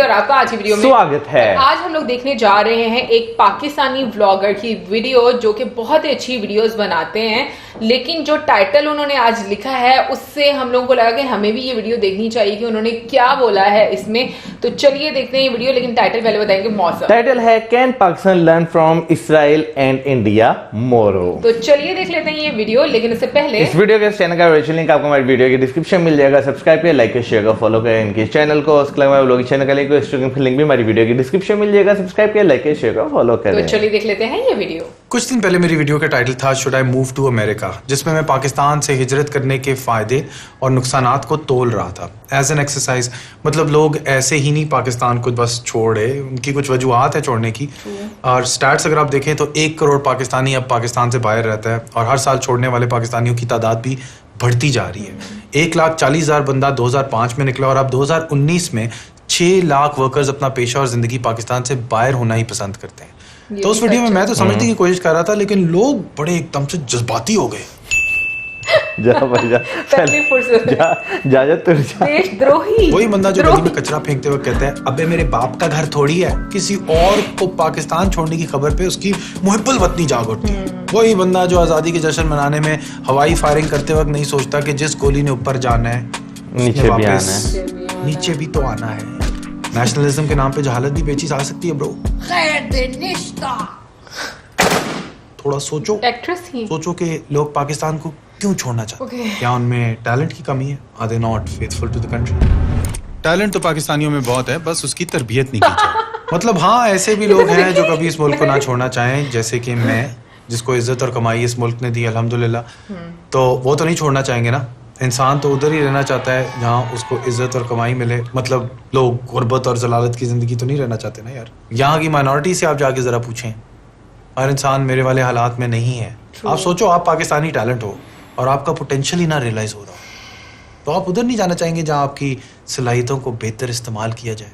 और आपका आज की वीडियो में स्वागत है। आज हम लोग देखने जा रहे हैं एक पाकिस्तानी व्लॉगर की वीडियो जो कि बहुत ही अच्छी वीडियोस बनाते हैं, लेकिन जो टाइटल उन्होंने आज लिखा है उससे हम लोगों को लगा कि हमें भी ये वीडियो देखनी चाहिए कि उन्होंने क्या बोला है इसमें। तो चलिए देखते हैं ये वीडियो, लेकिन टाइटल पहले बताएंगे। मौसम टाइटल है can Pakistan learn from Israel and India मोरो। तो चलिए देख लेते हैं ये वीडियो, लेकिन इससे पहले इस वीडियो के चैनल का वर्चुअल लिंक आपको हमारी वीडियो के डिस्क्रिप्शन में मिल जाएगा। सब्सक्राइब करें, लाइक करें, शेयर करें, फॉलो करें इनके चैनल को। उसके अलावा व्लॉगिंग चैनल का लिंक भी हमारी वीडियो के डिस्क्रिप्शन में मिल जाएगा। सब्सक्राइब करें, लाइक करें, शेयर करें, फॉलो करें। तो चलिए देख लेते हैं ये वीडियो। कुछ दिन पहले मेरी वीडियो का टाइटल था should I move to America, जिसमें मैं पाकिस्तान से हिजरत करने के फायदे और नुकसानात को तोल रहा था एज एन एक्सरसाइज। मतलब लोग ऐसे ही नहीं पाकिस्तान को बस छोड़े, उनकी कुछ वजूहत है छोड़ने की। और स्टैट्स अगर आप देखें तो 1 करोड़ पाकिस्तानी अब पाकिस्तान से बाहर रहता है और हर साल छोड़ने वाले पाकिस्तानियों की तादाद भी बढ़ती जा रही है। 1,40,000 बंदा 2005 में निकला और अब 2019 में 6 लाख वर्कर्स अपना पेशा और जिंदगी पाकिस्तान से बाहर होना ही पसंद करते हैं। तो उस वीडियो में मैं तो समझने की कोशिश कर रहा था, लेकिन लोग बड़े एकदम से जज्बाती हो गए। जा भाई जा, देशद्रोही वही बंदा जो गली में कचरा फेंकते हुए कहता है अबे मेरे बाप का घर थोड़ी है, किसी और को पाकिस्तान छोड़ने की खबर पे उसकी मुहिब्बुल वतनी जाग उठती है। वही बंदा जो आजादी के जश्न मनाने में हवाई फायरिंग करते वक्त नहीं सोचता कि जिस गोली ने ऊपर जाना है नीचे भी तो आना है। नेशनलिज्म के नाम पे जहालत भी बेची जा सकती है ब्रो। थोड़ा सोचो, सोचो कि लोग पाकिस्तान को क्यों छोड़ना चाहते हैं। क्या उनमें टैलेंट की कमी है? Are they not faithful to the country? Talent तो पाकिस्तानियों में बहुत है, बस उसकी तरबियत नहीं की जाए। मतलब हाँ, ऐसे भी लोग हैं जो कभी इस मुल्क को ना छोड़ना चाहें, जैसे कि मैं, जिसको इज्जत और कमाई इस मुल्क ने दी अल्हम्दुलिल्लाह। तो वो तो नहीं छोड़ना चाहेंगे ना। इंसान तो उधर ही रहना चाहता है जहाँ उसको इज्जत और कमाई मिले। मतलब लोग गुर्बत और जलालत की जिंदगी तो नहीं रहना चाहते ना यार। यहाँ की माइनॉरिटी से आप जाके जरा पूछें, हर इंसान मेरे वाले हालात में नहीं है। आप सोचो, आप पाकिस्तानी टैलेंट हो और आपका पोटेंशियल ही ना रियलाइज हो रहा हो, तो आप उधर नहीं जाना चाहेंगे जहाँ आपकी सलाहियतों को बेहतर इस्तेमाल किया जाए।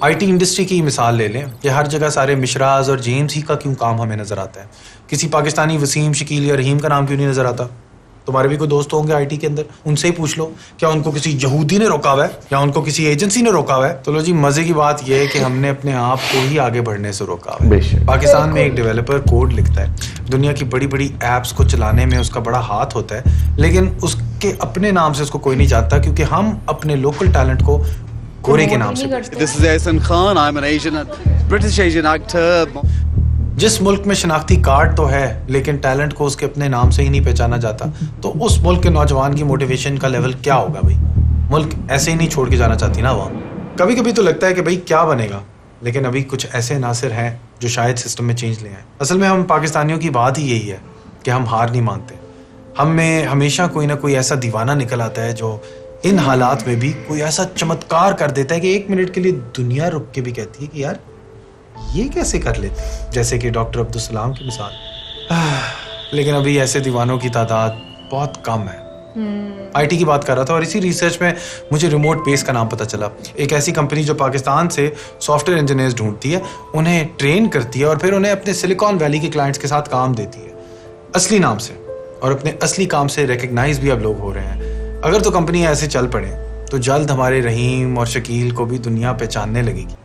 आईटी इंडस्ट्री की मिसाल ले लें, ये हर जगह सारे मिश्राज और जेम्स ही का क्यों काम हमें नजर आता है? किसी पाकिस्तानी वसीम, शकील या रहीम का नाम क्यों नहीं नजर आता? तुम्हारे भी कोई दोस्त होंगे आईटी के अंदर, उनसे ही पूछ लो, क्या उनको किसी यहूदी ने रोका हुआ है या उनको किसी एजेंसी ने रोका हुआ है? तो लो जी, मजे की बात यह है कि हमने अपने आप को ही आगे बढ़ने से रोका हुआ है। पाकिस्तान में एक डेवलपर कोड लिखता है, दुनिया की बड़ी बड़ी एप्स को चलाने में उसका बड़ा हाथ होता है, लेकिन उसके अपने नाम से उसको कोई नहीं जानता, क्योंकि हम अपने लोकल टैलेंट को गोरे के नाम से। This is Ehsan Khan. I'm an Asian, British Asian actor. जिस मुल्क में शनाख्ती कार्ड तो है लेकिन टैलेंट को उसके अपने नाम से ही नहीं पहचाना जाता, तो उस मुल्क के नौजवान की मोटिवेशन का लेवल क्या होगा भाई? मुल्क ऐसे ही नहीं छोड़ के जाना चाहती ना वहाँ। कभी कभी तो लगता है कि भाई क्या बनेगा, लेकिन अभी कुछ ऐसे नासिर हैं जो शायद सिस्टम में चेंज ले आए। असल में हम पाकिस्तानियों की बात ही यही है कि हम हार नहीं मानते। हम में हमेशा कोई ना कोई ऐसा दीवाना निकल आता है जो इन हालात में भी कोई ऐसा चमत्कार कर देता है कि 1 मिनट के लिए दुनिया रुक के भी कहती है कि यार ये कैसे कर लेते हैं, जैसे कि डॉक्टर अब्दुल सलाम की मिसाल। लेकिन अभी ऐसे दीवानों की तादाद बहुत कम है। आईटी की बात कर रहा था और इसी रिसर्च में मुझे रिमोट बेस का नाम पता चला। एक ऐसी कंपनी जो पाकिस्तान से सॉफ्टवेयर इंजीनियर्स ढूंढती है, उन्हें ट्रेन करती है और फिर उन्हें अपने सिलिकॉन वैली के क्लाइंट्स के साथ काम देती है असली नाम से, और अपने असली काम से रिकग्नाइज भी अब लोग हो रहे हैं। अगर तो कंपनी ऐसे चल पड़े तो जल्द हमारे रहीम और शकील को भी दुनिया पहचानने लगेगी।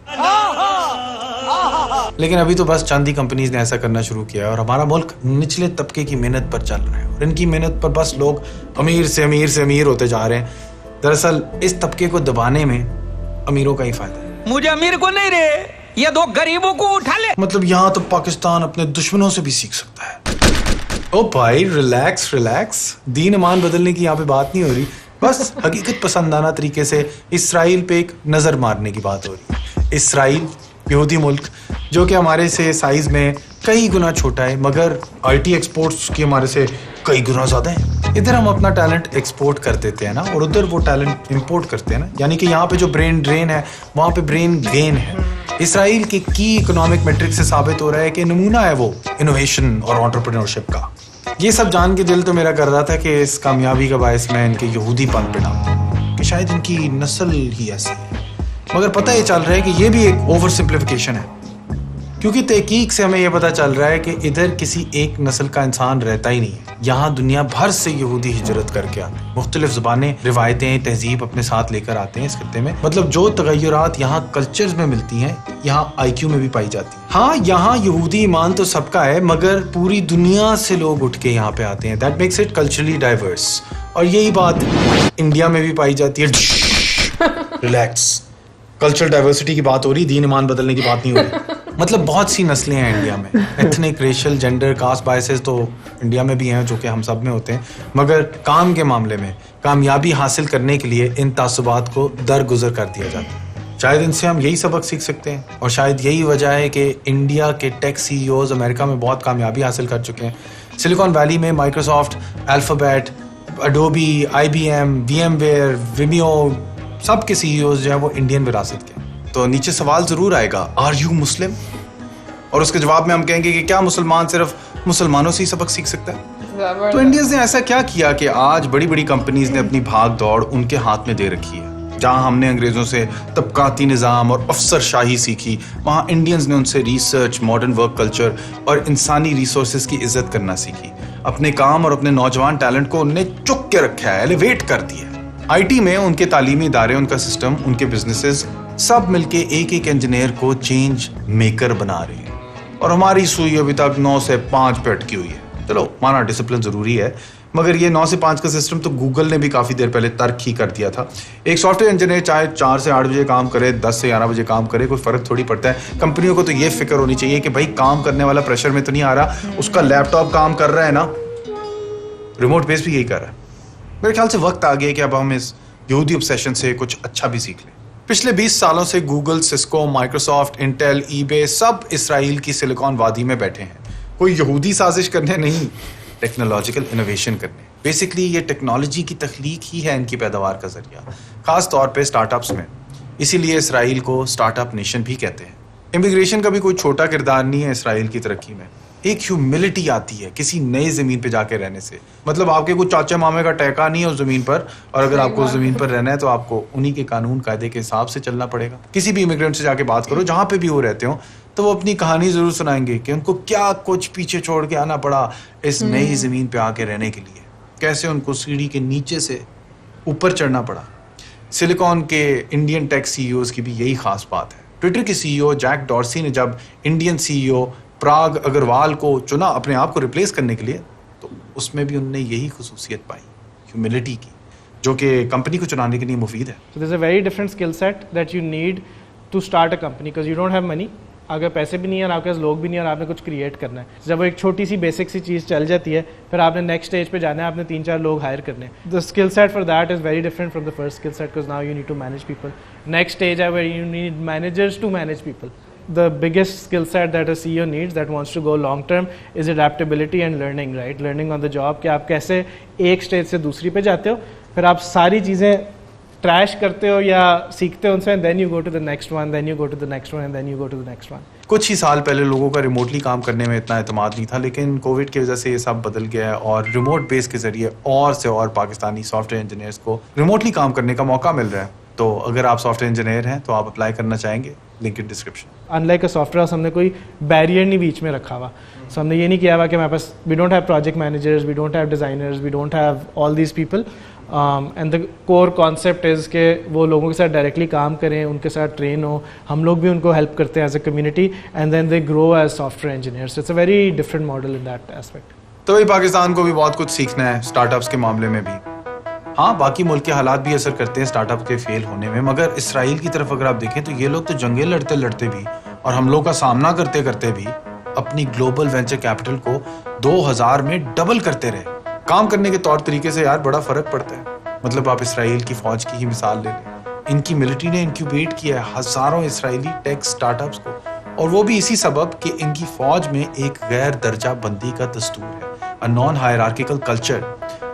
लेकिन अभी तो बस चंद ही कंपनीज ने ऐसा करना शुरू किया है और हमारा मुल्क निचले तबके की मेहनत पर चल रहा है और इनकी मेहनत पर बस लोग अमीर से अमीर होते जा रहे हैं। दरअसल इस तबके को दबाने में अमीरों का ही फायदा है। मुझे अमीर को नहीं रे, ये 2 गरीबों को उठा ले। मतलब यहाँ तो पाकिस्तान अपने दुश्मनों से भी सीख सकता है। ओ भाई रिलैक्स, दीन ईमान बदलने की यहाँ पे बात नहीं हो रही, बस हकीकत पसंदाना तरीके से इसराइल पे एक नजर मारने की बात हो रही है। इसराइल यहूदी मुल्क जो कि हमारे से साइज में कई गुना छोटा है, मगर आईटी एक्सपोर्ट्स की हमारे से कई गुना ज्यादा है। इधर हम अपना टैलेंट एक्सपोर्ट कर देते हैं ना, और उधर वो टैलेंट इंपोर्ट करते हैं ना। यानी कि यहाँ पे जो ब्रेन ड्रेन है वहाँ पे ब्रेन गेन है। इसराइल के की इकोनॉमिक मैट्रिक से साबित हो रहा है कि नमूना है वो इनोवेशन और एंटरप्रेन्योरशिप का। ये सब जान के दिल तो मेरा कर रहा था कि इस कामयाबी का बायस मैं इनके यहूदी पन पे डालूं कि शायद इनकी नस्ल ही ऐसी है। मगर पता ये चल रहा है कि ये भी एक ओवर सिंप्लीफिकेशन है, क्योंकि तहकीक से हमें यह पता चल रहा है कि इधर किसी एक नस्ल का इंसान रहता ही नहीं है। यहाँ दुनिया भर से यहूदी हिजरत करके आते हैं, मुख्तलिफ ज़ुबानें, रिवायतें, तहजीब अपने साथ लेकर आते हैं इस खत्ते में। मतलब जो तगय्युरात यहाँ कल्चर्स में मिलती हैं, यहाँ IQ में भी पाई जाती है। हाँ, यहाँ यहूदी ईमान तो सबका है, मगर पूरी दुनिया से लोग उठ के यहाँ पे आते हैं। That makes it culturally diverse. और यही बात इंडिया में भी पाई जाती है। रिलैक्स, कल्चरल डाइवर्सिटी की बात हो रही, दीन ईमान बदलने की बात नहीं हो रही। मतलब बहुत सी नस्लें हैं इंडिया में, ethnic, racial, gender, caste biases तो इंडिया में भी हैं जो कि हम सब में होते हैं, मगर काम के मामले में कामयाबी हासिल करने के लिए इन तासुबात को दरगुजर कर दिया जाता है। शायद इनसे हम यही सबक सीख सकते हैं और शायद यही वजह है कि इंडिया के टेक CEOs अमेरिका में बहुत कामयाबी हासिल कर चुके हैं। सिलिकॉन वैली में Microsoft, alphabet, Adobe, IBM, VMware, Vimeo, सब के CEOs जो है वो इंडियन विरासत के। तो नीचे सवाल जरूर आएगा, आर यू मुस्लिम? और उसके जवाब में हम कहेंगे कि क्या मुसलमान सिर्फ मुसलमानों से ही सबक सीख सकता है? तो इंडियंस ने ऐसा क्या किया कि आज बड़ी बड़ी कंपनीज ने अपनी भाग दौड़ उनके हाथ में दे रखी है। जहां हमने अंग्रेजों से तबकाती निज़ाम और अफसरशाही सीखी, वहां इंडियंस ने उनसे रिसर्च, मॉडर्न वर्क कल्चर और इंसानी रिसोर्सेज की इज्जत करना सीखी। अपने काम और अपने नौजवान टैलेंट को उनने चुक के रखा है, एलिवेट कर दिया। IT में उनके तालीमी इदारे, उनका सिस्टम, उनके बिजनेसेस सब मिलके एक एक इंजीनियर को चेंज मेकर बना रहे हैं। और हमारी सुई अभी तक 9 से 5 पे अटकी हुई है। चलो माना डिसिप्लिन जरूरी है, मगर ये 9 से 5 का सिस्टम तो गूगल ने भी काफी देर पहले तर्क ही कर दिया था। एक सॉफ्टवेयर इंजीनियर चाहे 4 से 8 बजे काम करे, 10 से 11 बजे काम करे, कोई फर्क थोड़ी पड़ता है। कंपनियों को तो ये फिक्र होनी चाहिए कि भाई काम करने वाला प्रेशर में तो नहीं आ रहा, उसका लैपटॉप काम कर रहा है ना, रिमोट बेस भी यही कर रहा है। मेरे ख्याल से वक्त आ गया कि अब हम इस यहूदी ऑब्सेशन से कुछ अच्छा भी सीख लें। पिछले 20 सालों से Google, Cisco, Microsoft, Intel, eBay सब इसराइल की सिलिकॉन वादी में बैठे हैं। कोई यहूदी साजिश करने नहीं, टेक्नोलॉजिकल इनोवेशन करने। बेसिकली ये टेक्नोलॉजी की तख्लीक ही है इनकी पैदावार का जरिया, खास तौर पे स्टार्टअप्स में। इसीलिए इसराइल को स्टार्टअप नेशन भी कहते हैं। इमिग्रेशन का भी कोई छोटा किरदार नहीं है इसराइल की तरक्की में। एक ह्यूमिलिटी आती है किसी नई जमीन पे जाके रहने से। मतलब आपके कुछ चाचा मामे का टहका नहीं है उस जमीन पर, और अगर आपको उस जमीन पर रहना है तो आपको उन्हीं के कानून कायदे के हिसाब से चलना पड़ेगा। किसी भी इमिग्रेंट से जाके बात करो, जहां पे भी वो रहते हो, तो वो अपनी कहानी जरूर सुनाएंगे कि उनको क्या कुछ पीछे छोड़ के आना पड़ा इस नई जमीन पे आके रहने के लिए, कैसे उनको सीढ़ी के नीचे से ऊपर चढ़ना पड़ा। सिलिकॉन के इंडियन टेक CEOs की भी यही खास बात है। ट्विटर के CEO जैक डॉर्सी ने जब इंडियन CEO प्राग अग्रवाल को चुना अपने आप को रिप्लेस करने के लिए, तो उसमें भी उनने यही खुसूसियत पाई, ह्यूमिलिटी की, जो कि कंपनी को चुनाने के लिए मुफीद है। So there's a very different skill set that you need to start a company because you don't have money. अगर पैसे भी नहीं है और आपके पास लोग भी नहीं है और आपने कुछ क्रिएट करना है, जब वो एक छोटी सी बेसिक सी चीज़ चल जाती है, फिर आपने नेक्स्ट स्टेज पे जाना है, आपने 3-4 लोग हायर करने हैं। The skill set for that is very different from the first skill set because now you need to manage people. Next stage है where you need managers to manage people. The biggest skill set that a CEO needs that wants to go long term is adaptability and learning, right? Learning on the job कि आप कैसे एक stage से दूसरी पे जाते हो, फिर आप सारी चीज़ें ट्रैश करते हो या सीखते हो उनसे, then you go to the next one, then you go to the next one, and then you go to the next one. कुछ ही साल पहले लोगों का रिमोटली काम करने में इतना एतमाद नहीं था, लेकिन कोविड की वजह से ये सब बदल गया है और रिमोट बेस के जरिए और से और पाकिस्तानी सॉफ्टवेयर इंजीनियर्स को रिमोटली काम करने का मौका मिल रहा है। तो अगर आप सॉफ्टवेयर इंजीनियर हैं तो आप अप्लाई करना चाहेंगे, link in description. Unlike a software house हमने कोई बैरियर नहीं बीच में रखा हुआ। सो हमने ये नहीं किया हुआ कि हमारे पास we don't have project managers, we don't have designers, we don't have all these people and the core concept is के वो लोगों के साथ डायरेक्टली काम करें, उनके साथ ट्रेन हो, हम लोग भी उनको हेल्प करते हैं as a community and then they grow as software engineers. It's a very different model in that aspect. तो भाई पाकिस्तान को भी बहुत कुछ सीखना है स्टार्टअप्स के मामले में भी। हाँ, बाकी मुल्क के हालात भी असर करते हैं स्टार्टअप के फेल होने में, मगर इसराइल की तरफ अगर आप देखें तो ये लोग तो जंगें लड़ते लड़ते भी और हम लोग का सामना करते करते भी अपनी ग्लोबल वेंचर कैपिटल को 2000 में डबल करते रहे। काम करने के तौर तरीके से यार बड़ा फर्क पड़ता है। मतलब आप इसराइल की फौज की ही मिसाल ले लें, इनकी मिलिट्री ने इंक्यूबेट किया है हजारों इसराइली टेक स्टार्टअप्स को, और वो भी इसी सबब कि इनकी फौज में एक गैर दर्जा बंदी का दस्तूर है, अ नॉन हायरार्किकल कल्चर,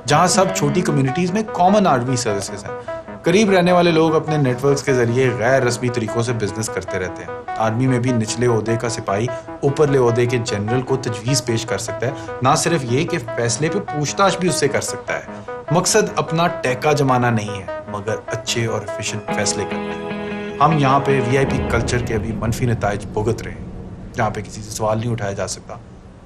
जहां सब छोटी कम्युनिटीज में कॉमन आर्मी सर्विसेज हैं। करीब रहने वाले लोग अपने नेटवर्क्स के जरिए गैर रस्मी तरीकों से बिजनेस करते रहते हैं। आर्मी में भी निचले ओहदे का सिपाही ऊपरले ओहदे के जनरल को तजवीज़ पेश कर सकता है, ना सिर्फ ये कि फैसले पे पूछताछ भी उससे कर सकता है। मकसद अपना टैका जमाना नहीं है, मगर अच्छे और एफिशिएंट फैसले करना है। हम यहाँ पे VIP कल्चर के अभी मनफी नताइज भुगत रहे हैं। जहाँ पे किसी से सवाल नहीं उठाया जा सकता।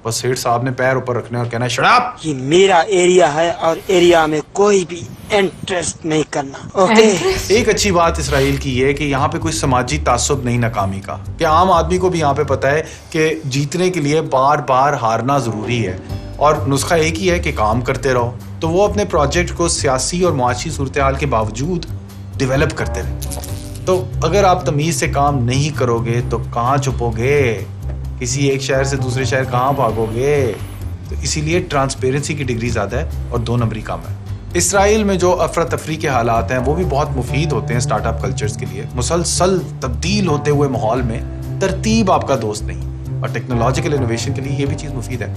बस सेठ साहब ने पैर ऊपर रखने और कहना शट अप, ये मेरा एरिया है और एरिया में कोई भी इंटरेस्ट नहीं करना। ओके। एक अच्छी बात इसराइल की ये है कि यहाँ पे कोई समाजी तासुब नहीं नाकामी का, कि आम आदमी को भी यहाँ पे पता है कि जीतने के लिए बार बार हारना जरूरी है और नुस्खा एक ही है कि काम करते रहो। तो वो अपने प्रोजेक्ट को सियासी और मुआशी सूरत हाल के बावजूद डिवेलप करते रहे। तो अगर आप तमीज से काम नहीं करोगे तो कहाँ छुपोगे, किसी एक शहर से दूसरे शहर कहाँ भागोगे। तो इसीलिए ट्रांसपेरेंसी की डिग्री ज़्यादा है और 2 नंबरी कम है। इसराइल में जो अफरा तफरी के हालात हैं वो भी बहुत मुफीद होते हैं स्टार्टअप कल्चर्स के लिए। मुसलसल तब्दील होते हुए माहौल में तरतीब आपका दोस्त नहीं, और टेक्नोलॉजिकल इनोवेशन के लिए ये भी चीज़ मुफीद है।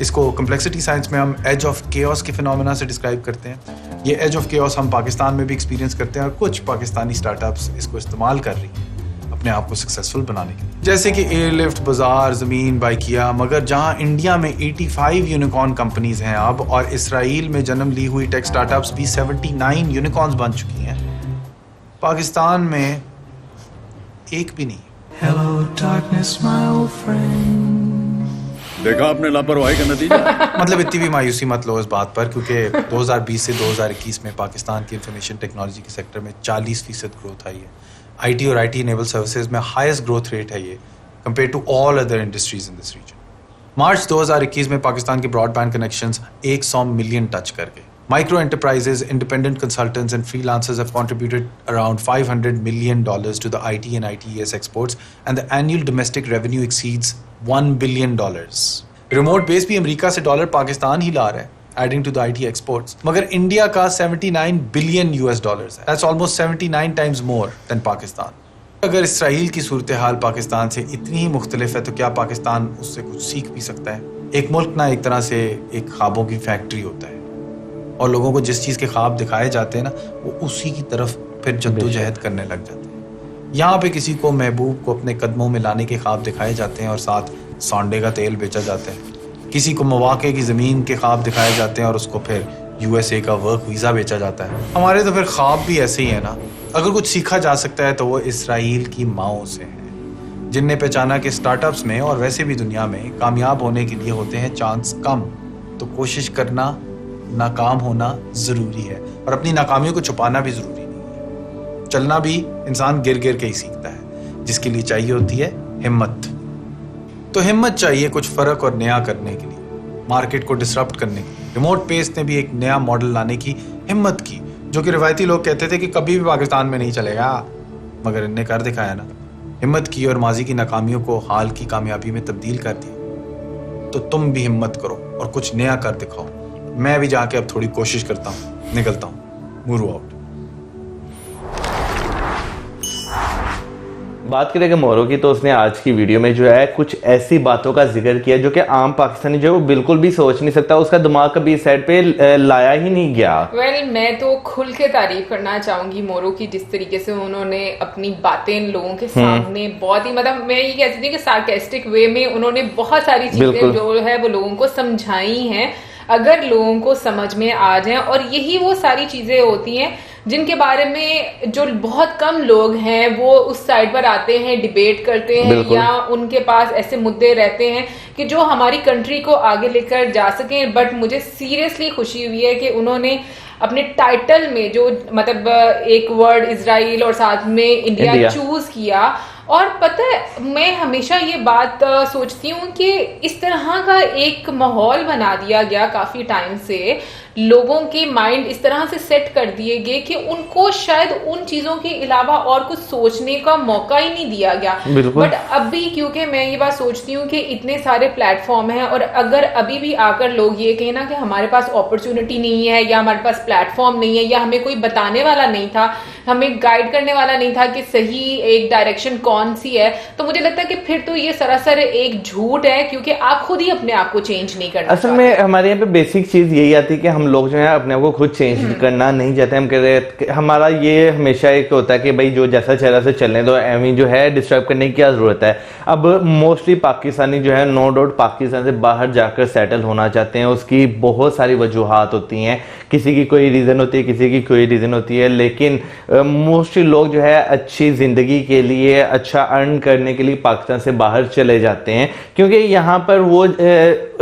इसको कम्प्लेक्सिटी साइंस में हम एज ऑफ केओस के फिनोमेना से डिस्क्राइब करते हैं। ये एज ऑफ केओस हम पाकिस्तान में भी एक्सपीरियंस करते हैं और कुछ पाकिस्तानी स्टार्टअप्स इसको इस्तेमाल कर रही हैं अपने आप को सक्सेसफुल बनाने के लिए, जैसे कि एयरलिफ्ट, बाजार, ज़मीन बाई किया। मगर जहां इंडिया में 85 यूनिकॉर्न कंपनीज हैं अब, और इसराइल में जन्म ली हुई टेक स्टार्टअप्स भी 79 यूनिकॉर्न्स बन चुकी हैं, पाकिस्तान में एक भी नहीं। Hello, darkness, my old friend. देखा आपने लापरवाही का नतीजा। मतलब इतनी भी मायूसी मत लो इस बात पर, क्योंकि 2020 से 2021 में पाकिस्तान की इंफॉर्मेशन टेक्नोलॉजी के सेक्टर में 40% ग्रोथ आई है। IT और IT इनेबल सर्विसेज में हाईएस्ट ग्रोथ रेट है ये compare to all other industries in this region. March 2021 में पाकिस्तान के ब्रॉडबैंड कनेक्शंस 100 मिलियन टच कर गए। Micro enterprises, independent consultants and freelancers have contributed around $500 million to the IT and ITES exports, and the annual domestic revenue exceeds $1 billion. Remote base भी America से dollar Pakistan ही ला रहा है, adding to the IT exports. मगर India का $79 billion है। That's almost 79 times more than Pakistan. अगर Israel की सूरत हाल पाकिस्तान से इतनी ही मुख्तलिफ है तो क्या पाकिस्तान उससे कुछ सीख भी सकता है? एक मुल्क ना एक तरह से एक ख्वाबों की फैक्ट्री होता है, और लोगों को जिस चीज़ के ख्वाब दिखाए जाते हैं ना, वो उसी की तरफ फिर जद्दोजहद करने लग जाते हैं। यहाँ पे किसी को महबूब को अपने कदमों में लाने के ख्वाब दिखाए जाते हैं और साथ सांडे का तेल बेचा जाता है। किसी को मवाक़े की ज़मीन के ख्वाब दिखाए जाते हैं और उसको फिर USA का वर्क वीज़ा बेचा जाता है। हमारे तो फिर ख्वाब भी ऐसे ही है ना। अगर कुछ सीखा जा सकता है तो वो इसराइल की माओं से है, जिनने पहचाना कि स्टार्टअप्स में और वैसे भी दुनिया में कामयाब होने के लिए होते हैं चांस कम, तो कोशिश करना, नाकाम होना ज़रूरी है और अपनी नाकामियों को छुपाना भी ज़रूरी नहीं है। चलना भी इंसान गिर गिर के ही सीखता है, जिसके लिए चाहिए होती है हिम्मत। तो हिम्मत चाहिए कुछ फ़र्क और नया करने के लिए, मार्केट को डिसरप्ट करने के लिए। रिमोट पेस ने भी एक नया मॉडल लाने की हिम्मत की, जो कि रिवायती लोग कहते थे कि कभी भी पाकिस्तान में नहीं चलेगा, मगर इनने कर दिखाया ना। हिम्मत की और माजी की नाकामियों को हाल की कामयाबी में तब्दील कर दिया। तो तुम भी हिम्मत करो और कुछ नया कर दिखाओ। मैं भी जाके अब थोड़ी कोशिश करता हूँ, निकलता हूँ, मूव आउट। बात करें मोरो की, तो उसने आज की वीडियो में जो है कुछ ऐसी बातों का जिक्र किया जो कि आम पाकिस्तानी जो है वो बिल्कुल भी सोच नहीं सकता, उसका दिमाग कभी इस साइड पे लाया ही नहीं गया। मैं तो खुल के तारीफ करना चाहूंगी मोरो की, जिस तरीके से उन्होंने अपनी बातें लोगों के सामने बहुत ही, मतलब मैं ये कहती थी कि सार्केस्टिक वे में उन्होंने बहुत सारी चीजें जो है वो लोगों को समझाई हैं, अगर लोगों को समझ में आ जाए। और यही वो सारी चीजें होती हैं जिनके बारे में जो बहुत कम लोग हैं वो उस साइड पर आते हैं, डिबेट करते हैं, या उनके पास ऐसे मुद्दे रहते हैं कि जो हमारी कंट्री को आगे लेकर जा सकें। बट मुझे सीरियसली खुशी हुई है कि उन्होंने अपने टाइटल में जो मतलब एक वर्ड इजराइल और साथ में इंडिया चूज किया। और पता है, मैं हमेशा ये बात सोचती हूँ कि इस तरह का एक माहौल बना दिया गया काफी टाइम से, लोगों के माइंड इस तरह से सेट कर दिए गए कि उनको शायद उन चीजों के अलावा और कुछ सोचने का मौका ही नहीं दिया गया। बट अब भी क्योंकि मैं ये बात सोचती हूँ कि इतने सारे प्लेटफॉर्म हैं, और अगर अभी भी आकर लोग ये कहें ना कि हमारे पास अपॉर्चुनिटी नहीं है, या हमारे पास प्लेटफॉर्म नहीं है, या हमें कोई बताने वाला नहीं था, हमें गाइड करने वाला नहीं था कि सही एक डायरेक्शन कौन सी है, तो मुझे लगता है कि फिर तो ये सरासर एक झूठ है, क्योंकि आप खुद ही अपने आप को चेंज नहीं करना। असल में हमारे यहाँ पे बेसिक चीज यही आती है कि हम लोग जो है अपने आप को खुद चेंज करना नहीं चाहते। हम कह रहे हैं, हमारा ये हमेशा एक होता है कि भाई जो जैसा चेहरा से चलने दो, एवं जो है डिस्टर्ब करने की क्या जरूरत है। अब मोस्टली पाकिस्तानी जो है नो डाउट पाकिस्तान से बाहर जाकर सेटल होना चाहते हैं, उसकी बहुत सारी वजूहात होती हैं, किसी की कोई रीजन होती है, किसी की कोई रीजन होती है, लेकिन मोस्टली लोग जो है अच्छी ज़िंदगी के लिए, अच्छा अर्न करने के लिए पाकिस्तान से बाहर चले जाते हैं, क्योंकि यहाँ पर वो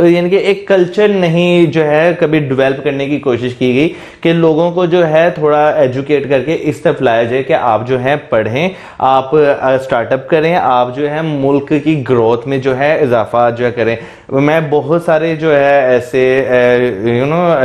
यानी कि एक कल्चर नहीं जो है कभी डेवलप करने की कोशिश की गई कि लोगों को जो है थोड़ा एजुकेट करके इस तरफ लाया जाए कि आप जो है पढ़ें, आप स्टार्टअप करें, आप जो है मुल्क की ग्रोथ में जो है इजाफा जो है करें। मैं बहुत सारे जो है ऐसे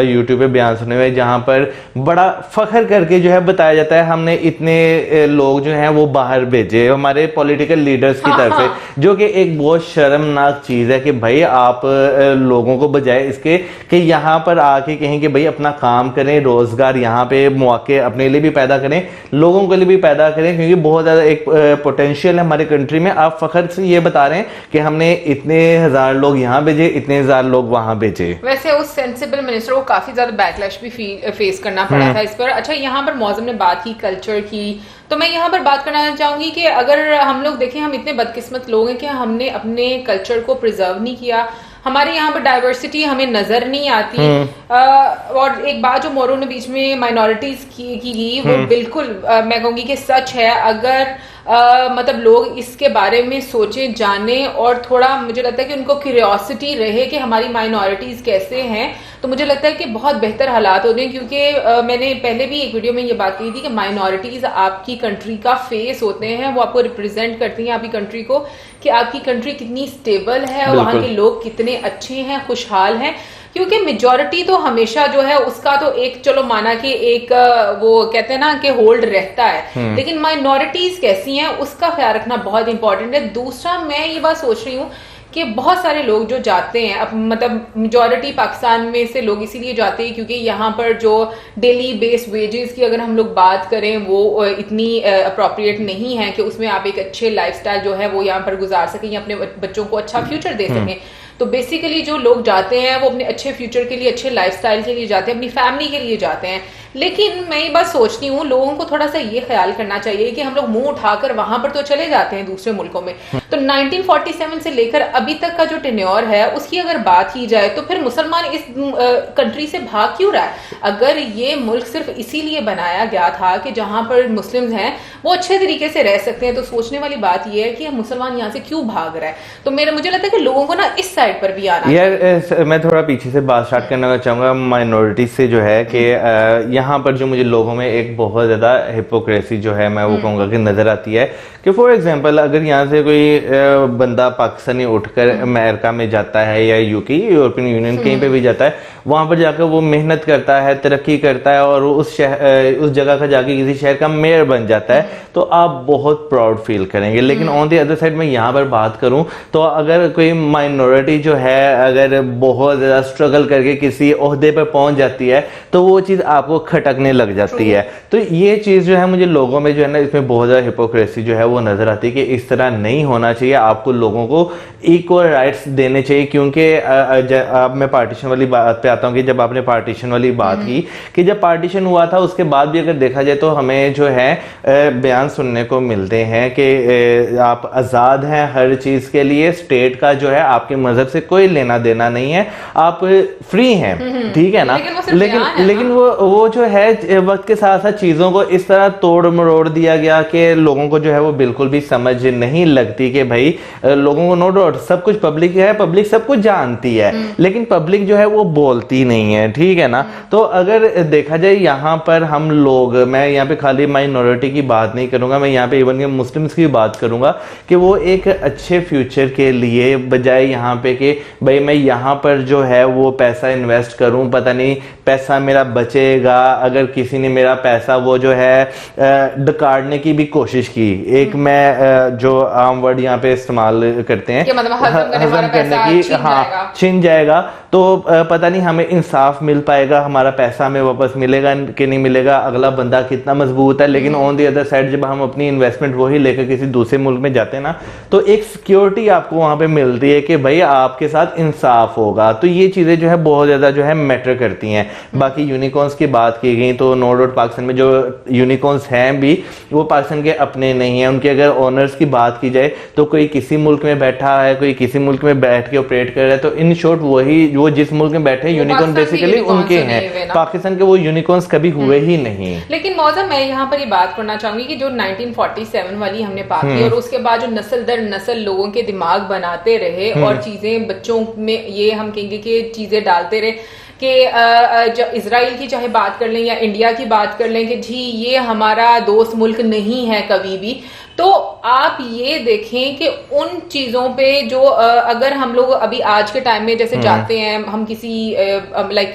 यूट्यूब पे बयान सुने हुए जहाँ पर बड़ा फख्र करके जो है बताया जाता है हमने इतने लोग जो हैं वो बाहर भेजे हमारे पॉलिटिकल लीडर्स की तरफ से, जो कि एक बहुत शर्मनाक चीज़ है कि भाई आप लोगों को बजाय इसके कि यहाँ पर आके कहें कि भाई अपना काम करें, रोजगार यहाँ पे मौके अपने लिए भी पैदा करें, लोगों के लिए भी पैदा करें, क्योंकि बहुत ज़्यादा एक पोटेंशियल है हमारे कंट्री में। आप फख्र से ये बता रहे हैं कि हमने इतने हजार लोग यहाँ भेजे, इतने हजार लोग वहां भेजे। वैसे उस सेंसिबल मिनिस्टर को काफी ज्यादा बैकलैश भी फेस करना पड़ा था इस पर। अच्छा, यहाँ पर मौजम ने बात की कल्चर की, तो मैं यहाँ पर बात करना चाहूंगी कि अगर हम लोग देखें, हम इतने बदकिस्मत लोग हैं कि हमने अपने कल्चर को प्रिजर्व नहीं किया। हमारे यहाँ पर डाइवर्सिटी हमें नजर नहीं आती। और एक बात जो मोरू ने बीच में माइनॉरिटीज की वो बिल्कुल मैं कहूंगी कि सच है। अगर मतलब लोग इसके बारे में सोचे, जाने और थोड़ा मुझे लगता है कि उनको क्यूरियोसिटी रहे कि हमारी माइनॉरिटीज कैसे हैं, तो मुझे लगता है कि बहुत बेहतर हालात होते हैं। क्योंकि मैंने पहले भी एक वीडियो में ये बात कही थी कि माइनॉरिटीज आपकी कंट्री का फेस होते हैं, वो आपको रिप्रेजेंट करती हैं आपकी कंट्री को, कि आपकी कंट्री कितनी स्टेबल है, वहां के लोग कितने अच्छे हैं, खुशहाल हैं। क्योंकि मेजॉरिटी तो हमेशा जो है उसका तो एक चलो माना कि एक वो कहते हैं ना कि होल्ड रहता है, लेकिन माइनॉरिटीज कैसी हैं उसका ख्याल रखना बहुत इंपॉर्टेंट है। दूसरा, मैं ये बात सोच रही हूँ कि बहुत सारे लोग जो जाते हैं, अब मतलब मेजॉरिटी पाकिस्तान में से लोग इसीलिए जाते हैं क्योंकि यहाँ पर जो डेली बेस्ड वेजेस की अगर हम लोग बात करें वो इतनी अप्रोप्रिएट नहीं है कि उसमें आप एक अच्छे लाइफस्टाइल जो है वो यहाँ पर गुजार सकें या अपने बच्चों को अच्छा फ्यूचर दे सकें। तो बेसिकली जो लोग जाते हैं वो अपने अच्छे फ्यूचर के लिए, अच्छे लाइफस्टाइल के लिए जाते हैं, अपनी फैमिली के लिए जाते हैं। लेकिन मैं ये बात सोचती हूँ लोगों को थोड़ा सा ये ख्याल करना चाहिए कि हम लोग मुंह उठाकर वहां पर तो चले जाते हैं दूसरे मुल्कों में, तो 1947 से लेकर अभी तक का जो टेन्योर है उसकी अगर बात की जाए तो फिर मुसलमान इस कंट्री से भाग क्यों रहा है? अगर ये मुल्क सिर्फ इसीलिए बनाया गया था कि जहां पर मुस्लिम्स हैं वो अच्छे तरीके से रह सकते हैं, तो सोचने वाली बात यह है कि मुसलमान यहाँ से क्यों भाग रहा है। तो मुझे लगता है कि लोगों को ना इस साइड पर भी आना यार। मैं थोड़ा पीछे से बात स्टार्ट करना चाहूंगा माइनॉरिटी से, जो है कि यहाँ पर जो मुझे लोगों में एक बहुत ज्यादा हिपोक्रेसी जो है मैं वो कहूँगा कि नजर आती है कि फॉर एग्जांपल अगर यहाँ से कोई बंदा पाकिस्तानी उठकर अमेरिका में जाता है या यूके यूरोपियन यूनियन कहीं पे भी जाता है, वहां पर जाकर वो मेहनत करता है, तरक्की करता है और उस जगह का जाके किसी शहर का मेयर बन जाता है, तो आप बहुत प्राउड फील करेंगे। लेकिन ऑन द अदर साइड मैं यहाँ पर बात करूँ तो अगर कोई माइनॉरिटी जो है अगर बहुत ज्यादा स्ट्रगल करके किसी ओहदे पर पहुंच जाती है तो वो चीज आपको खटकने लग जाती है। तो ये चीज जो है मुझे लोगों में जो है ना इसमें बहुत ज्यादा हिपोक्रेसी जो है वो नजर आती है कि इस तरह नहीं होना चाहिए। आपको लोगों को इक्वल राइट्स देने चाहिए, क्योंकि अब मैं पार्टीशन वाली बात पे आता हूँ कि जब आपने पार्टीशन वाली बात की कि जब पार्टीशन हुआ था उसके बाद भी अगर देखा जाए तो हमें जो है बयान सुनने को मिलते हैं कि आप आजाद हैं हर चीज के लिए, स्टेट का जो है आपके मजहब से कोई लेना देना नहीं है, आप फ्री हैं, ठीक है ना। लेकिन वो जो है वक्त के साथ साथ चीजों को इस तरह तोड़ मरोड़ दिया गया कि लोगों को जो है वो बिल्कुल भी समझ नहीं लगती कि भाई लोगों को नो डाउट सब कुछ पब्लिक है, पब्लिक सब कुछ जानती है, लेकिन पब्लिक जो है वो बोलती नहीं है, ठीक है ना। तो अगर देखा जाए यहाँ पर हम लोग, मैं यहाँ पे खाली माइनॉरिटी की बात नहीं करूंगा, मैं यहाँ पे इवन के मुस्लिम्स की बात करूंगा कि वो एक अच्छे फ्यूचर के लिए बजाय यहाँ पे कि भाई मैं यहाँ पर जो है वो पैसा इन्वेस्ट करूं, पता नहीं पैसा मेरा बचेगा, अगर किसी ने मेरा पैसा वो जो है डकाड़ने की भी कोशिश की, एक मैं जो आम वर्ड यहाँ पे इस्तेमाल करते हैं मतलब हजम करने की, हाँ छिन जाएगा, तो पता नहीं हमें इंसाफ मिल पाएगा, हमारा पैसा हमें वापस मिलेगा कि नहीं मिलेगा, अगला बंदा कितना मजबूत है। लेकिन ऑन दी अदर साइड जब हम अपनी इन्वेस्टमेंट वही लेकर किसी दूसरे मुल्क में जाते हैं ना, तो एक सिक्योरिटी आपको वहां पे मिलती है कि भाई आपके साथ इंसाफ होगा। तो ये चीजें जो है बहुत ज्यादा जो है मैटर करती हैं। बाकी यूनिकॉर्न्स की बात की गई तो नो डाउट पाकिस्तान में जो यूनिकॉर्न्स हैं भी वो पाकिस्तान के अपने नहीं है, उनके अगर ओनर्स की बात की जाए तो कोई किसी मुल्क में बैठा है, कोई किसी मुल्क में बैठ के ऑपरेट कर रहा है, तो इन शॉर्ट वो वो जिस मुल्क में बैठे हैं यूनिकॉर्न बेसिकली उनके हैं, पाकिस्तान के वो यूनिकॉर्न्स कभी हुए ही नहीं। लेकिन मौजम मैं यहाँ पर ये बात करना चाहूंगी कि जो 1947 वाली हमने बात की और उसके बाद जो नस्ल दर नस्ल लोगों के दिमाग बनाते रहे और चीजें बच्चों में ये हम कहेंगे कि चीजें डालते रहे कि इजराइल की चाहे बात कर लें या इंडिया की बात कर लें कि जी ये हमारा दोस्त मुल्क नहीं है कभी भी, तो आप ये देखें कि उन चीजों पे जो अगर हम लोग अभी आज के टाइम में जैसे जाते हैं, हम किसी लाइक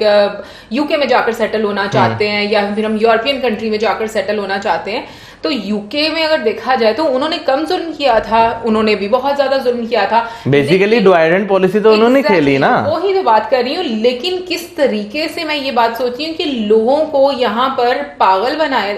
यूके में जाकर सेटल होना चाहते हैं या फिर हम यूरोपियन कंट्री में जाकर सेटल होना चाहते हैं, तो यूके में अगर देखा जाए तो उन्होंने कम जुल्म किया था, उन्होंने भी बहुत ज्यादा जुल्म किया था। बेसिकली डिवाइड एंड पॉलिसी तो उन्होंने खेली ना, वही तो बात कर रही हूँ। लेकिन किस तरीके से मैं ये बात सोची हूँ कि लोगों को यहाँ पर पागल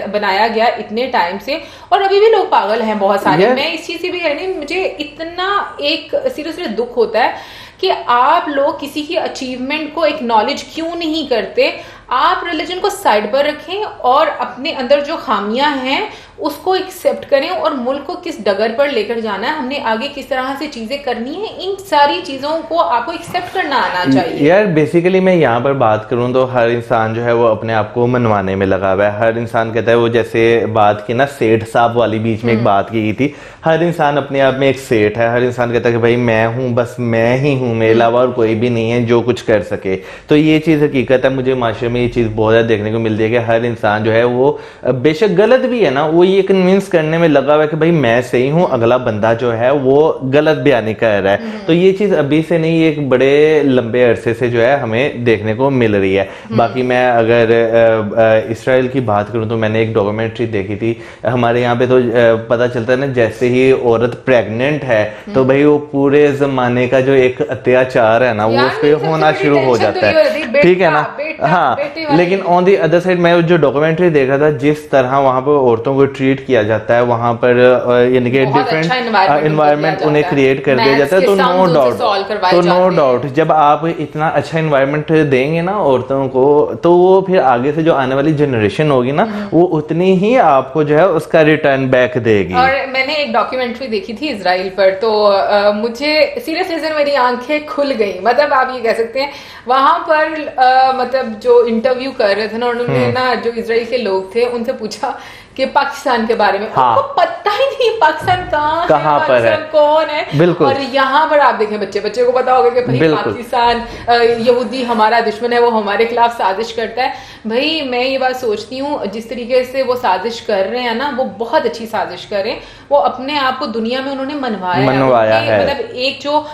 बनाया गया इतने टाइम से, और अभी भी लोग पागल हैं बहुत सारे। मैं इस चीज से भी कह रही हूँ, मुझे इतना एक सीरियसली दुख होता है कि आप लोग किसी की अचीवमेंट को एक्नॉलेज क्यों नहीं करते। आप रिलीजन को साइड पर रखें और अपने अंदर जो खामियां हैं उसको एक्सेप्ट करें और मुल्क को किस डगर पर लेकर जाना है, हमने आगे किस तरह से चीजें करनी है, इन सारी चीजों को आपको एक्सेप्ट करना आना चाहिए। यार बेसिकली मैं यहाँ पर बात करूँ तो हर इंसान जो है वो अपने आप को मनवाने में लगा हुआ है। हर इंसान कहता है, वो जैसे बात की ना सेठ साहब वाली बीच में एक बात की गई थी, हर इंसान अपने आप में एक सेठ है। हर इंसान कहता है कि भाई मैं हूँ, बस मैं ही हूँ, मेरे अलावा और कोई भी नहीं है जो कुछ कर सके। तो ये चीज हकीकत है, मुझे माशरे में ये चीज बहुत ज्यादा देखने को मिलती है कि हर इंसान जो है वो बेशक गलत भी है ना, वो ये कन्विंस करने में लगा हुआ है कि भाई मैं सही हूँ, अगला बंदा जो है वो गलत बयानी कर रहा है। तो ये चीज अभी से नहीं, एक बड़े लंबे अरसे से जो है हमें देखने को मिल रही है। बाकी मैं अगर इसराइल की बात करूं तो मैंने एक डॉक्यूमेंट्री देखी थी। हमारे यहाँ पे तो पता चलता है ना, जैसे ही औरत प्रेग्नेंट है तो भाई वो पूरे जमाने का जो एक अत्याचार है ना वो उस पर होना शुरू हो जाता है, ठीक है ना। हाँ, लेकिन ऑन दी अदर साइड मैं जो डॉक्यूमेंट्री देख रहा था, जिस तरह वहां पर औरतों को ट्रीट किया जाता है, वहां पर यानी कि डिफरेंट एनवायरनमेंट उन्हें क्रिएट कर दिया जाता है। तो नो डाउट जब आप इतना अच्छा एनवायरनमेंट देंगे ना औरतों को, तो वो फिर आगे से जो आने वाली जनरेशन होगी ना वो उतनी ही आपको जो है उसका रिटर्न बैक देगी। और मैंने एक डॉक्यूमेंट्री देखी थी इजराइल पर, तो मुझे सीरियसली से मेरी आंखें खुल गई। मतलब आप ये कह सकते हैं वहां पर मतलब जो इंटरव्यू कर रहे थे ना, उन्होंने ना जो इजराइल के लोग थे उनसे पूछा कि पाकिस्तान के बारे में। हाँ, उनको पता ही नहीं पाकिस्तान कहाँ पर है, कौन है। बिल्कुल। और यहाँ पर आप देखें बच्चे को पता होगा कि भाई पाकिस्तान यहूदी हमारा दुश्मन है, वो हमारे खिलाफ साजिश करता है। भाई मैं ये बात सोचती हूँ, जिस तरीके से वो साजिश कर रहे हैं ना, वो बहुत अच्छी साजिश कर रहे हैं। वो अपने आप को दुनिया में उन्होंने मनवाया है। मतलब एक जो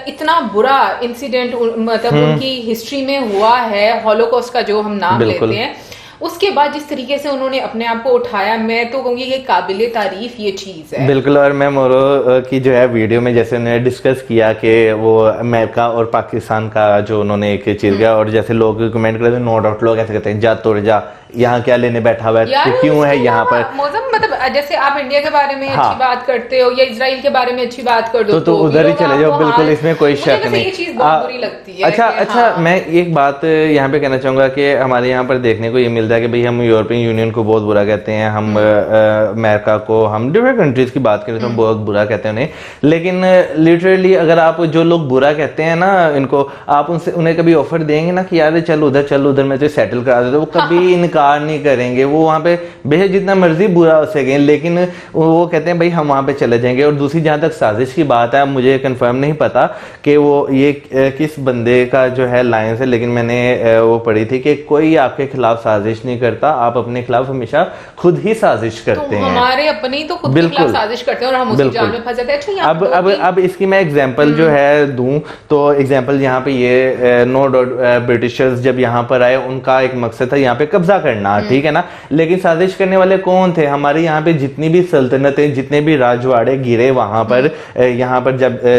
इतना बुरा इंसिडेंट मतलब उनकी हिस्ट्री में हुआ है, हॉलोकॉस्ट का जो हम नाम लेते हैं, उसके बाद जिस तरीके से उन्होंने अपने आप को उठाया, मैं तो कहूंगी कि काबिले तारीफ ये चीज है। बिल्कुल। और मैं मोरो की जो है वीडियो में जैसे उन्होंने डिस्कस किया कि वो अमेरिका और पाकिस्तान का जो उन्होंने एक चीज किया, और जैसे लोग कमेंट करते हैं, नो डाउट लोग ऐसे कहते हैं जा तोड़ जा, यहाँ क्या लेने बैठा हुआ है, तो क्यों है यहाँ पर। मतलब जैसे आप इंडिया के बारे में अच्छी बात करते हो या इजराइल के बारे में अच्छी बात कर दो तो उधर ही चले जाओ। बिल्कुल, इसमें कोई शक नहीं। ये चीज बहुत बुरी लगती है। अच्छा, मैं एक बात यहाँ पे कहना चाहूंगा कि हमारे यहाँ पर देखने को ये मिलता है कि भाई हम यूरोपियन यूनियन को बहुत बुरा कहते हैं, हम अमेरिका को, हम डिफरेंट कंट्रीज की बात करें तो हम बहुत बुरा कहते हैं उन्हें। लेकिन लिटरली अगर आप जो लोग बुरा कहते हैं ना इनको, आप उन्हें कभी ऑफर देंगे ना कि यार चल उधर मैं तो सेटल करा देता, वो कभी इनकार नहीं करेंगे। वो वहाँ पे बेशक जितना मर्जी बुरा हो सके, लेकिन वो कहते हैं भाई हम वहाँ पे चले जाएंगे। और दूसरी जहाँ तक साजिश की बात है, मुझे कंफर्म नहीं पता कि वो ये किस बंदे का जो है लाइन है, लेकिन मैंने वो पढ़ी थी कि कोई आपके खिलाफ साजिश नहीं करता, आप अपने खिलाफ हमेशा खुद ही साजिश करते हैं। हमारे अपने ही तो खुद के खिलाफ साजिश करते हैं और हम उसी जाल में फंस जाते हैं। अच्छा, अब इसकी मैं एग्जांपल जो है दूं तो एग्जांपल यहाँ पे ये नो डाउट ब्रिटिशर्स जब यहाँ पर आए, उनका एक मकसद था यहाँ पे कब्जा करना, ठीक है ना। लेकिन साजिश करने वाले कौन थे? हमारे यहाँ पे जितनी भी सल्तनतें, जितने भी राजवाड़े गिरे वहां पर, यहाँ पर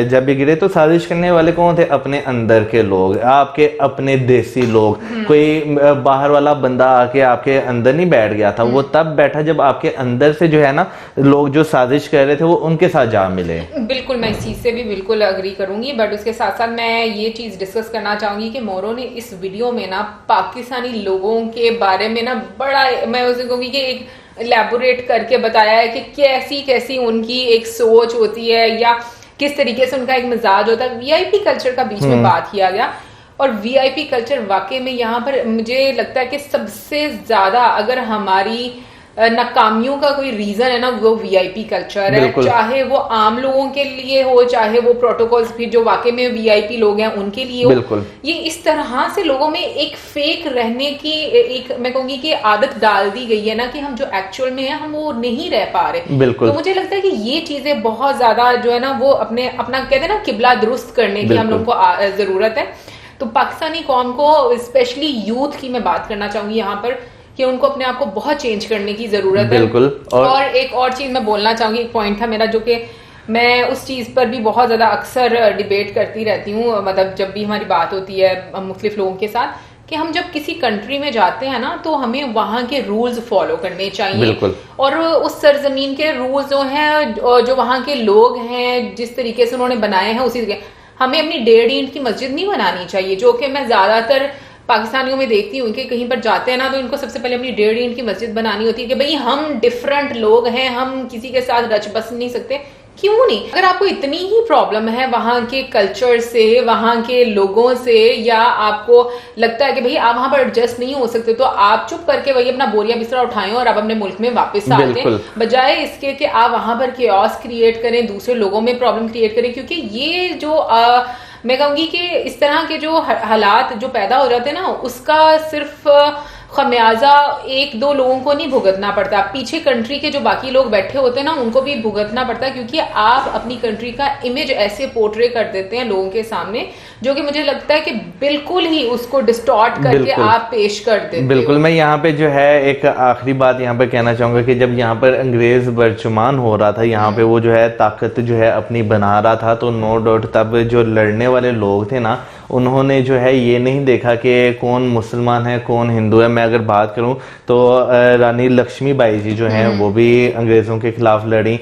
जब भी गिरे तो साजिश करने वाले कौन थे? अपने अंदर के लोग, आपके अपने देसी लोग। कोई बाहर वाला बंदा आके आपके अंदर नहीं बैठ गया था, वो तब बैठा जब आपके अंदर से जो है ना लोग जो साजिश कर रहे थे वो उनके साथ जा मिले। बिल्कुल, मैं इस चीज से भी बिल्कुल अग्री करूंगी, बट उसके साथ साथ मैं ये चीज डिस्कस करना चाहूंगी कि मोरो ने इस वीडियो में ना पाकिस्तानी लोगों के बारे में ना बड़ा, मैं उसे कहूंगी कि एक इलैबोरेट करके बताया है कि कैसी कैसी उनकी एक सोच होती है या किस तरीके से उनका एक मिजाज होता है। वीआईपी कल्चर का बीच में बात किया गया। और वीआईपी कल्चर वाकई में यहाँ पर मुझे लगता है कि सबसे ज्यादा अगर हमारी नाकामियों का कोई रीजन है ना, वो वीआईपी कल्चर है। चाहे वो आम लोगों के लिए हो, चाहे वो प्रोटोकॉल्स भी जो वाकई में वीआईपी लोग हैं उनके लिए हो। ये इस तरह से लोगों में एक फेक रहने की एक मैं कहूंगी कि आदत डाल दी गई है ना, कि हम जो एक्चुअल में है हम वो नहीं रह पा रहे। तो मुझे लगता है कि ये चीजें बहुत ज्यादा जो है ना वो अपना कहते हैं ना किबला दुरुस्त करने की हम लोग को जरूरत है। तो पाकिस्तानी कौम को स्पेशली यूथ की मैं बात करना चाहूंगी यहाँ पर कि उनको अपने आप को बहुत चेंज करने की जरूरत है। और एक और चीज मैं बोलना चाहूंगी, एक पॉइंट था मेरा जो कि मैं उस चीज पर भी बहुत ज्यादा अक्सर डिबेट करती रहती हूँ, मतलब जब भी हमारी बात होती है मुख्तलिफ लोगों के साथ, कि हम जब किसी कंट्री में जाते हैं ना तो हमें वहां के रूल्स फॉलो करने चाहिए। और उस सरजमीन के रूल्स जो हैं, जो वहां के लोग हैं जिस तरीके से उन्होंने बनाए हैं उसी तरीके हमें अपनी 1.5 ईंट की मस्जिद नहीं बनानी चाहिए, जो कि मैं ज्यादातर पाकिस्तानियों में देखती हूँ कि कहीं पर जाते हैं ना तो इनको सबसे पहले अपनी 1.5 ईंट की मस्जिद बनानी होती है कि भाई हम डिफरेंट लोग हैं, हम किसी के साथ रच बस नहीं सकते। क्यों नहीं? अगर आपको इतनी ही प्रॉब्लम है वहां के कल्चर से, वहां के लोगों से, या आपको लगता है कि भाई आप वहां पर एडजस्ट नहीं हो सकते, तो आप चुप करके वही अपना बोरिया बिस्तरा उठाएं और आप अपने मुल्क में वापस आते हैं, बजाय इसके कि आप वहां पर केओस क्रिएट करें, दूसरे लोगों में प्रॉब्लम क्रिएट करें। क्योंकि ये जो मैं कहूंगी कि इस तरह के जो हालात जो पैदा हो जाते हैं ना, उसका सिर्फ खमियाजा 1-2 लोगों को नहीं भुगतना पड़ता, पीछे कंट्री के जो बाकी लोग बैठे होते हैं ना उनको भी भुगतना पड़ता है, क्योंकि आप अपनी कंट्री का इमेज ऐसे पोर्ट्रे कर देते हैं लोगों के सामने, जो कि मुझे लगता है कि बिल्कुल ही उसको डिस्टॉर्ट करके आप पेश कर देते हैं। बिल्कुल। मैं यहाँ पे जो है एक आखिरी बात यहाँ पे कहना चाहूंगा कि जब यहाँ पर अंग्रेज बर्चमान हो रहा था, यहाँ पे वो जो है ताकत जो है अपनी बना रहा था, तो नो डाउट तब जो लड़ने वाले लोग थे ना, उन्होंने जो है ये नहीं देखा कि कौन मुसलमान है कौन हिंदू है। मैं अगर बात करूं तो रानी लक्ष्मीबाई जी जो हैं वो भी अंग्रेज़ों के खिलाफ लड़ी,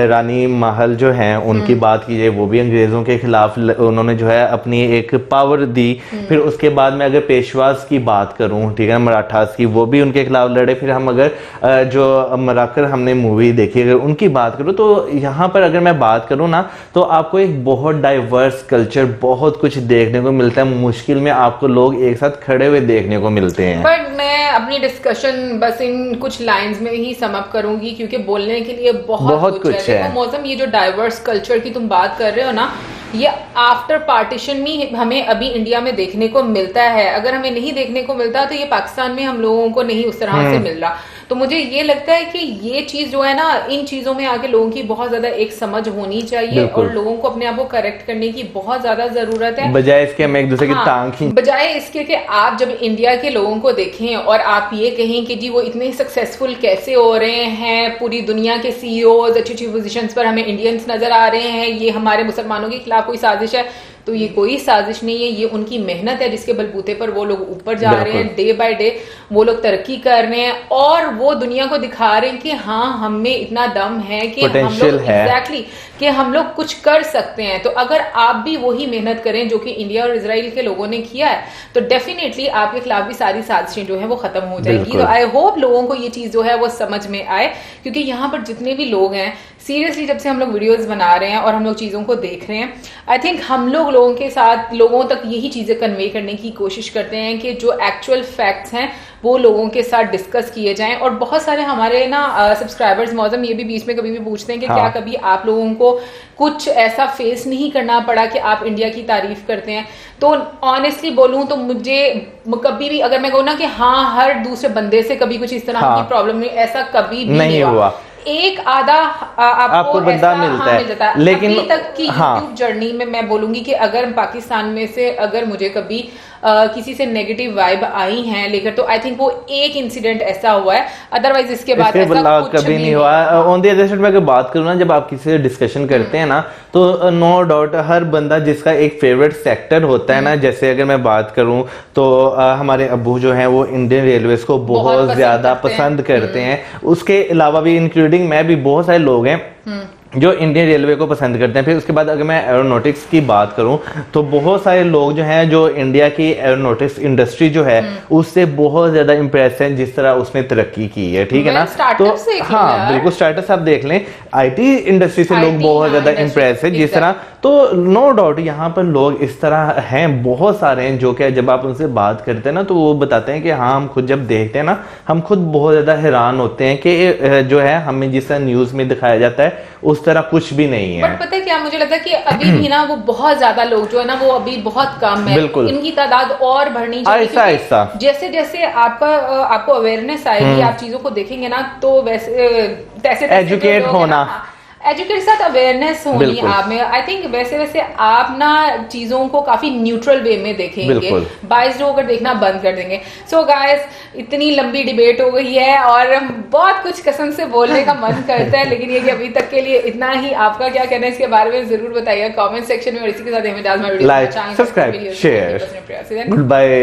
रानी महल जो हैं उनकी बात कीजिए वो भी अंग्रेज़ों के खिलाफ उन्होंने जो है अपनी एक पावर दी। फिर उसके बाद मैं अगर पेशवास की बात करूं, ठीक है, मराठास की, वो भी उनके खिलाफ लड़े। फिर हम अगर जो मराकर हमने मूवी देखी अगर उनकी बात करूं, तो यहाँ पर अगर मैं बात करूं ना तो आपको एक बहुत डाइवर्स कल्चर बहुत कुछ देखने को मिलता है। मुश्किल में आपको लोग एक साथ खड़े हुए देखने को मिलते हैं। बट मैं अपनी डिस्कशन बस इन कुछ लाइंस में ही सम अप करूंगी, क्योंकि बोलने के लिए बहुत कुछ है। मौसम, ये जो डाइवर्स कल्चर की तुम बात कर रहे हो ना, ये आफ्टर पार्टीशन में हमें अभी इंडिया में देखने को मिलता है। अगर हमें नहीं देखने को मिलता तो ये पाकिस्तान में हम लोगों को नहीं उस तरह से मिल रहा। तो मुझे ये लगता है कि ये चीज जो है ना, इन चीजों में आके लोगों की बहुत ज्यादा एक समझ होनी चाहिए और लोगों को अपने आप को करेक्ट करने की बहुत ज्यादा जरूरत है, बजाय इसके हम एक दूसरे की टांग खींच, बजाय इसके कि आप जब इंडिया के लोगों को देखें और आप ये कहें कि जी वो इतने सक्सेसफुल कैसे हो रहे हैं, पूरी दुनिया के सीईओज अच्छी अच्छी पोजीशंस पर हमें इंडियंस नजर आ रहे हैं, ये हमारे मुसलमानों के खिलाफ कोई साजिश है, तो ये कोई साजिश नहीं है, ये उनकी मेहनत है जिसके बलबूते पर वो लोग ऊपर जा रहे हैं। डे बाय डे वो लोग तरक्की कर रहे हैं और वो दुनिया को दिखा रहे हैं कि हाँ हम में इतना दम है कि हम लोग एग्जैक्टली कि हम लोग कुछ कर सकते हैं। तो अगर आप भी वही मेहनत करें जो कि इंडिया और इजराइल के लोगों ने किया है, तो डेफिनेटली आपके खिलाफ भी सारी साजिशें जो है वो खत्म हो जाएगी। तो आई होप लोगों को ये चीज जो है वो समझ में आए, क्योंकि यहाँ पर जितने भी लोग हैं सीरियसली जब से हम लोग वीडियोस बना रहे हैं और हम लोग चीजों को देख रहे हैं, आई थिंक हम लोगों के साथ लोगों तक यही चीजें कन्वे करने की कोशिश करते हैं कि जो एक्चुअल फैक्ट्स हैं वो लोगों के साथ डिस्कस किए जाएं। और बहुत सारे हमारे ना सब्सक्राइबर्स मौजम ये भी बीच में कभी भी पूछते हैं कि क्या कभी आप लोगों को कुछ ऐसा फेस नहीं करना पड़ा कि आप इंडिया की तारीफ करते हैं। तो ऑनेस्टली बोलूं तो मुझे कभी भी अगर मैं कहूँ ना कि हाँ हर दूसरे बंदे से कभी कुछ इस तरह की प्रॉब्लम नहीं, ऐसा कभी भी नहीं हुआ। एक आधा आपको बंदा मिलता है, लेकिन अभी तक की यूट्यूब जर्नी में मैं बोलूंगी कि अगर पाकिस्तान में से अगर मुझे कभी किसी से नेगेटिव वाइब आई हैं लेकर, तो आई थिंक वो एक इंसिडेंट ऐसा हुआ है, अदरवाइज इसके बाद ऐसा कुछ कभी नहीं हुआ। ऑन द अदर साइड मैं अगर बात करूँ ना, जब आप किसी से डिस्कशन करते हैं ना, तो नो डाउट हर बंदा जिसका एक फेवरेट सेक्टर होता है ना, जैसे अगर मैं बात करूँ तो हमारे अब्बू जो हैं वो इंडियन रेलवेज को बहुत ज्यादा पसंद करते हैं। उसके अलावा भी इंक्लूडिंग मैं भी बहुत सारे लोग हैं जो इंडियन रेलवे को पसंद करते हैं। फिर उसके बाद अगर मैं एरोनॉटिक्स की बात करूं तो बहुत सारे लोग जो हैं जो इंडिया की एरोनॉटिक्स इंडस्ट्री जो है उससे बहुत ज्यादा इंप्रेस हैं जिस तरह उसने तरक्की की है, ठीक है ना। तो हाँ बिल्कुल, स्टार्टअप्स आप देख लें, आईटी इंडस्ट्री से लोग बहुत ज्यादा इंप्रेस है जिस तरह तो नो डाउट यहाँ पर लोग इस तरह हैं, बहुत सारे हैं जो कि जब आप उनसे बात करते हैं ना तो वो बताते हैं कि हाँ हम खुद जब देखते हैं ना हम खुद बहुत ज़्यादा हैरान होते हैं कि जो है हमें जिस तरह न्यूज़ में दिखाया जाता है उस तरह कुछ भी नहीं है। बट पता है क्या, मुझे लगता है कि अभी भी ना वो बहुत ज्यादा लोग जो है ना वो अभी बहुत कम है, बिल्कुल इनकी तादाद और बढ़नी चाहिए। आहिस्ता आहिस्ता जैसे जैसे आपको अवेयरनेस आएगी, आप चीजों को देखेंगे ना तो वैसे एजुकेट होना, एजुकेट के साथ अवेयरनेस होनी आप में। आई थिंक वैसे वैसे आप ना चीजों को काफी न्यूट्रल वे में देखेंगे, बाइस्ड होकर देखना बंद कर देंगे। सो गाइस, इतनी लंबी डिबेट हो गई है और बहुत कुछ कसम से बोलने का मन करता है, लेकिन ये कि अभी तक के लिए इतना ही। आपका क्या कहना है इसके बारे में जरूर बताइएगा कमेंट सेक्शन में, और इसी के साथ हमें like, subscribe, share, good bye.